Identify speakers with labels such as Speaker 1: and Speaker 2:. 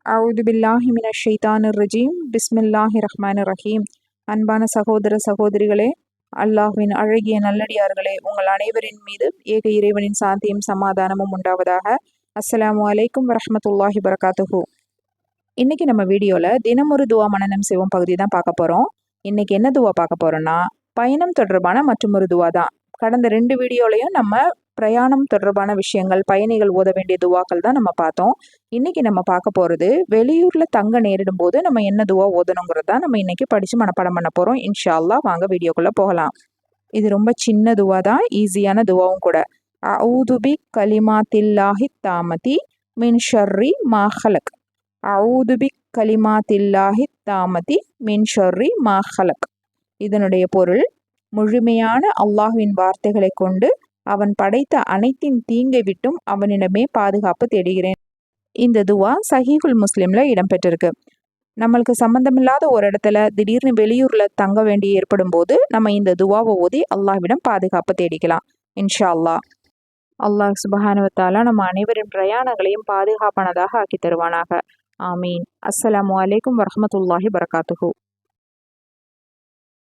Speaker 1: அவுது பில்லாஹி மினஷ் ஷைத்தானிர் ரஜீம் பிஸ்மில்லாஹிர் ரஹ்மானிர் ரஹீம். அன்பான சகோதர சகோதரிகளே, அல்லாஹ்வின் அழகிய நல்லடியார்களே, உங்கள் அனைவரின் மீது ஏக இறைவனின் சாந்தியும் சமாதானமும் உண்டாவதாக. அஸ்ஸலாமு அலைக்கும் வரஹ்மத்துல்லாஹி வரகாத்துஹு. இன்னைக்கு நம்ம வீடியோவில் தினமொரு துவா மனனம் செய்வோம் பகுதி தான் பார்க்க போகிறோம். இன்னைக்கு என்ன துவா பார்க்க போகிறோன்னா, பயணம் தொடர்பான மற்றொரு துவா தான். கடந்த 2 வீடியோலையும் நம்ம பிரயாணம் தொடர்பான விஷயங்கள், பயணிகள் ஓத வேண்டிய துவாக்கள் தான் நம்ம பார்த்தோம். இன்னைக்கு நம்ம பார்க்க போகிறது, வெளியூரில் தங்க நேரிடும் போது நம்ம என்ன துவா ஓதணுங்கிறது தான் நம்ம இன்னைக்கு படித்து மனப்பாடம் பண்ண போகிறோம். இன்ஷா அல்லாஹ். வாங்க வீடியோக்குள்ளே போகலாம். இது ரொம்ப சின்ன துவா தான், ஈஸியான துவாவும் கூட. அஊது பி கலிமாத்தில்லாஹி தாமதி மின் ஷர்ரி மா ஹலக். அஊது பி கலிமாத்தில்லாஹி தாமதி மின் ஷர்ரி மா ஹலக். இதனுடைய பொருள், முழுமையான அல்லாஹ்வின் வார்த்தைகளை கொண்டு அவன் படைத்த அனைத்தின் தீங்கை விட்டும் அவனிடமே பாதுகாப்பு தேடுகிறேன். இந்த துவா சஹீஹுல் முஸ்லிம்ல இடம்பெற்றிருக்கு. நம்மளுக்கு சம்பந்தமில்லாத ஒரு இடத்துல திடீர்னு வெளியூர்ல தங்க வேண்டி ஏற்படும் போது நம்ம இந்த துவாவை ஓதி அல்லாஹ்விடம் பாதுகாப்பு தேடிக்கலாம். இன்ஷா அல்லாஹ். அல்லாஹ் சுப்ஹானஹு வ தஆலா நம்ம அனைவரின் பிரயாணங்களையும் பாதுகாப்பானதாக ஆக்கி தருவானாக. ஆமீன். அஸ்ஸலாமு அலைக்கும் வரஹ்மத்துல்லாஹி வரகாத்துஹு.